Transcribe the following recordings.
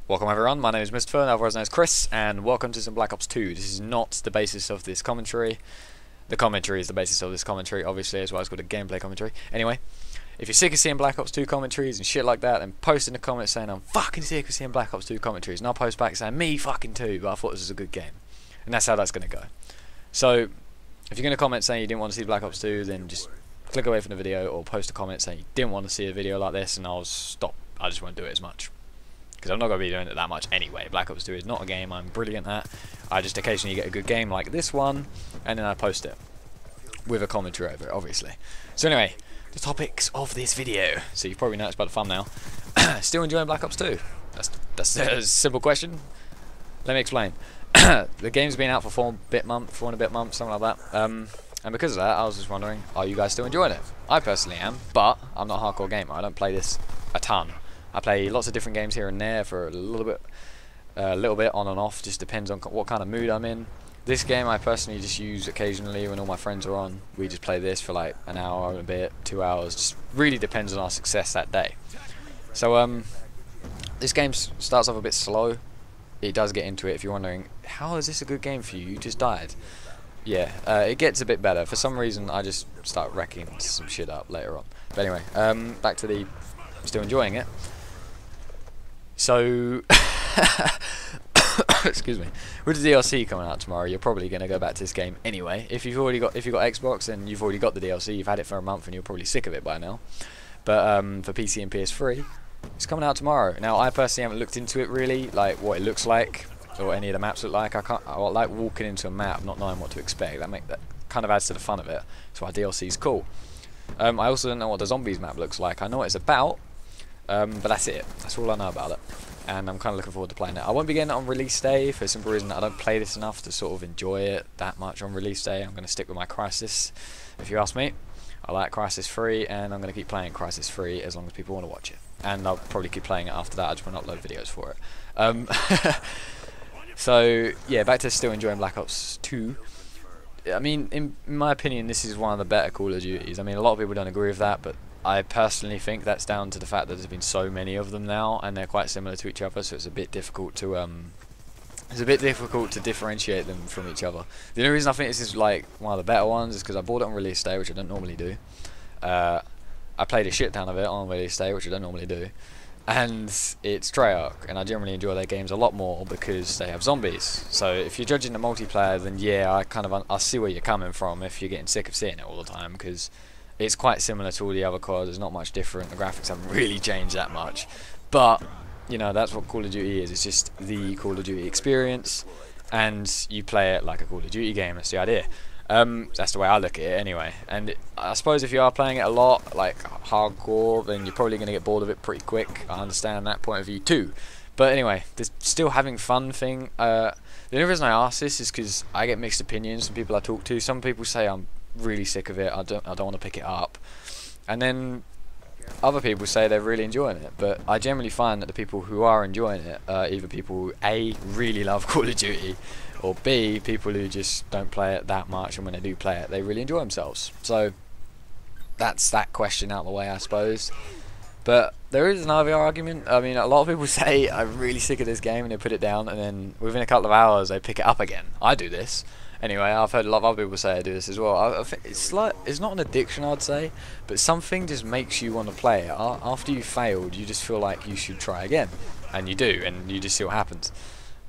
Welcome everyone, my name is Mr. otherwise known as Chris, and welcome to some Black Ops 2. This is not the basis of this commentary. The commentary is the basis of this commentary, obviously, as well as called a gameplay commentary. Anyway, if you're sick of seeing Black Ops 2 commentaries and shit like that, then post in the comments saying I'm fucking sick of seeing Black Ops 2 commentaries, and I'll post back saying me fucking too, but I thought this was a good game. And that's how that's going to go. So, if you're going to comment saying you didn't want to see Black Ops 2, then just click away from the video, or post a comment saying you didn't want to see a video like this, and I'll stop. I just won't do it as much. Because I'm not going to be doing it that much anyway. Black Ops 2 is not a game I'm brilliant at. I just occasionally get a good game like this one, and then I post it with a commentary over it, obviously. So anyway, the topics of this video. So you've probably noticed by the thumbnail. Still enjoying Black Ops 2? That's a simple question. Let me explain. The game's been out for 4 and a bit months, something like that. And because of that, I was just wondering, are you guys still enjoying it? I personally am, but I'm not a hardcore gamer. I don't play this a ton. I play lots of different games here and there for a little bit on and off. Just depends on what kind of mood I'm in. This game I personally just use occasionally when all my friends are on. We just play this for like an hour and a bit, 2 hours. Just really depends on our success that day. So this game starts off a bit slow. It does get into it. If you're wondering, how is this a good game for you? You just died. Yeah, it gets a bit better. For some reason, I just start wrecking some shit up later on. But anyway, back to the still enjoying it. So, excuse me. With the DLC coming out tomorrow, you're probably going to go back to this game anyway. If you've got Xbox, then you've already got the DLC. You've had it for a month, and you're probably sick of it by now. But for PC and PS3, it's coming out tomorrow. Now, I personally haven't looked into it really, like what it looks like or what any of the maps look like. I like walking into a map, not knowing what to expect. That kind of adds to the fun of it. So our DLC is cool. I also don't know what the zombies map looks like. I know what it's about. But that's it. That's all I know about it, and I'm kind of looking forward to playing it. I won't be getting it on release day for the simple reason that I don't play this enough to sort of enjoy it that much on release day. I'm going to stick with my Crysis, if you ask me. I like Crysis 3, and I'm going to keep playing Crysis 3 as long as people want to watch it. And I'll probably keep playing it after that. I just want to upload videos for it. So yeah, back to still enjoying Black Ops 2. I mean, in my opinion, this is one of the better Call of Duties. I mean, a lot of people don't agree with that, but I personally think that's down to the fact that there's been so many of them now, and they're quite similar to each other, so it's a bit difficult to differentiate them from each other. The only reason I think this is like one of the better ones is because I bought it on release day, which I don't normally do. I played a shit ton of it on release day, which I don't normally do, and it's Treyarch, and I generally enjoy their games a lot more because they have zombies. So if you're judging the multiplayer, then yeah, I see where you're coming from if you're getting sick of seeing it all the time, because it's quite similar to all the other CODs. There's not much different. The graphics haven't really changed that much. But, you know, that's what Call of Duty is. It's just the Call of Duty experience, and you play it like a Call of Duty game. That's the idea. That's the way I look at it anyway. And I suppose if you are playing it a lot, like hardcore, then you're probably going to get bored of it pretty quick. I understand that point of view too. But anyway, this still having fun thing. The only reason I ask this is because I get mixed opinions from people I talk to. Some people say I'm really sick of it, I don't want to pick it up, and then other people say they're really enjoying it. But I generally find that the people who are enjoying it are either people who A, really love Call of Duty, or B, people who just don't play it that much, and when they do play it they really enjoy themselves. So that's that question out of the way, I suppose. But there is another argument. I mean, a lot of people say I'm really sick of this game and they put it down, and then within a couple of hours they pick it up again. I do this. Anyway, I've heard a lot of other people say I do this as well. I think it's not an addiction, I'd say, but something just makes you want to play it. After you failed, you just feel like you should try again, and you do, and you just see what happens.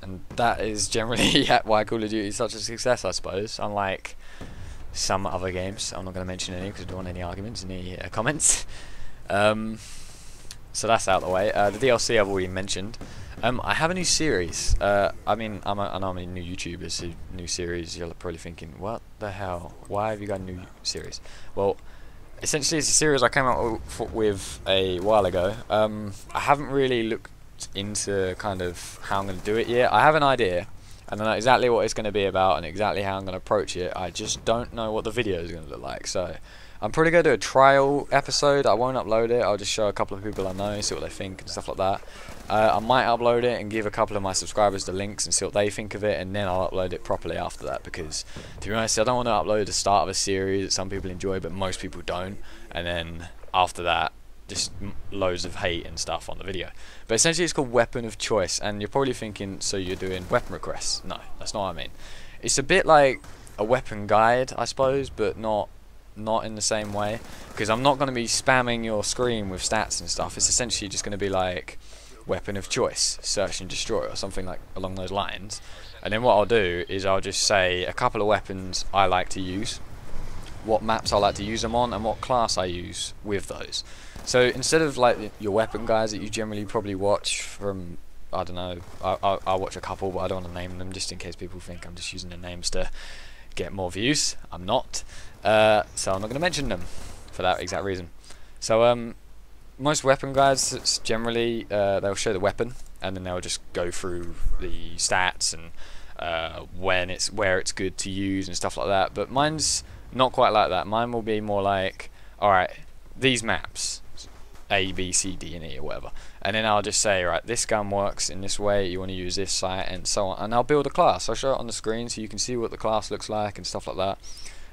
And that is generally why Call of Duty is such a success, I suppose. Unlike some other games, I'm not going to mention any because I don't want any arguments, any comments. So that's out of the way. The DLC I've already mentioned. I have a new series. I mean, I know I'm a new YouTuber, so new series, you're probably thinking, what the hell? Why have you got a new series? Well, essentially it's a series I came out with a while ago. I haven't really looked into kind of how I'm going to do it yet. I have an idea, and I know exactly what it's going to be about and exactly how I'm going to approach it. I just don't know what the video is going to look like, so I'm probably going to do a trial episode. I won't upload it. I'll just show a couple of people I know, see what they think and stuff like that. I might upload it and give a couple of my subscribers the links and see what they think of it, and then I'll upload it properly after that, because to be honest, I don't want to upload the start of a series that some people enjoy but most people don't, and then after that just loads of hate and stuff on the video. But essentially it's called weapon of choice, and you're probably thinking, so you're doing weapon requests? No, that's not what I mean. It's a bit like a weapon guide, I suppose, but not in the same way, because I'm not going to be spamming your screen with stats and stuff. It's essentially just going to be like weapon of choice, search and destroy, or something like along those lines. And then what I'll do is I'll just say a couple of weapons I like to use, what maps I like to use them on, and what class I use with those. So instead of like your weapon guides that you generally probably watch from, I don't know, I watch a couple, but I don't want to name them just in case people think I'm just using their names to get more views. I'm not, so I'm not going to mention them for that exact reason. So most weapon guides, it's generally they'll show the weapon, and then they'll just go through the stats and where it's good to use and stuff like that. But mine's not quite like that. Mine will be more like, alright, these maps, A, B, C, D, and E, or whatever, and then I'll just say, right, this gun works in this way, you want to use this site, and so on, and I'll build a class. I'll show it on the screen so you can see what the class looks like and stuff like that.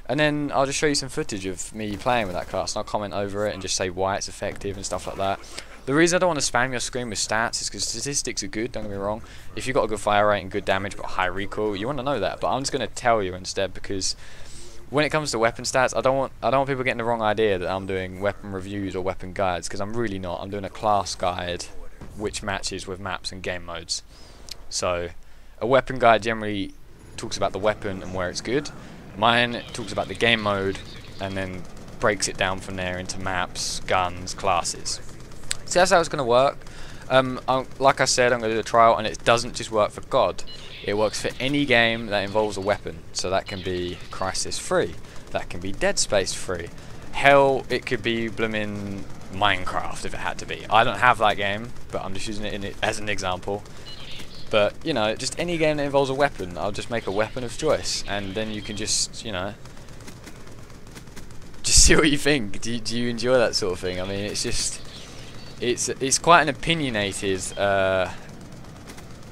And then I'll just show you some footage of me playing with that class, and I'll comment over it and just say why it's effective and stuff like that. The reason I don't want to spam your screen with stats is because statistics are good, don't get me wrong. If you've got a good fire rate and good damage but high recoil, you want to know that. But I'm just going to tell you instead, because when it comes to weapon stats, I don't want people getting the wrong idea that I'm doing weapon reviews or weapon guides, because I'm really not. I'm doing a class guide which matches with maps and game modes. So a weapon guide generally talks about the weapon and where it's good. Mine talks about the game mode and then breaks it down from there into maps, guns, classes. So that's how it's going to work. Like I said, I'm going to do a trial, and it doesn't just work for COD. It works for any game that involves a weapon. So that can be Crysis 3, that can be Dead Space 3. Hell, it could be blooming Minecraft if it had to be. I don't have that game, but I'm just using it as an example. But, you know, just any game that involves a weapon, I'll just make a weapon of choice, and then you can just, you know, just see what you think. Do you enjoy that sort of thing? I mean, it's just, it's quite an opinionated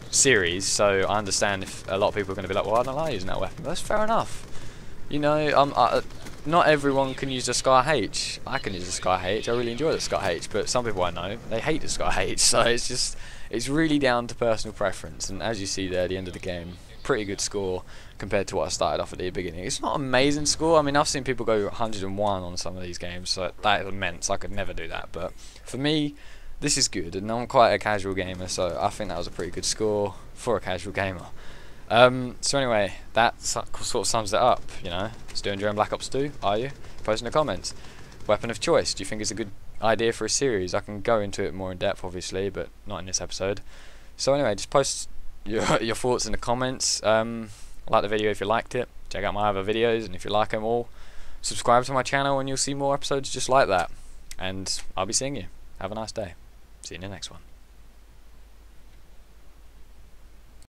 series, so I understand if a lot of people are going to be like, well, I don't like using that weapon. That's fair enough. You know, not everyone can use the Scar H. I can use the Scar H. I really enjoy the Scar H, but some people I know, they hate the Scar H. So it's really down to personal preference. And as you see there at the end of the game, pretty good score compared to what I started off at the beginning. It's not an amazing score. I mean, I've seen people go 101 on some of these games, so that is immense. I could never do that. But for me, this is good, and I'm quite a casual gamer, so I think that was a pretty good score for a casual gamer. So anyway, that sort of sums it up, you know. Still enjoying Black Ops 2, are you? Post in the comments. Weapon of choice, do you think it's a good idea for a series? I can go into it more in depth, obviously, but not in this episode. So anyway, just post your thoughts in the comments. Like the video if you liked it. Check out my other videos, and if you like them all, subscribe to my channel and you'll see more episodes just like that. And I'll be seeing you. Have a nice day. See you in the next one.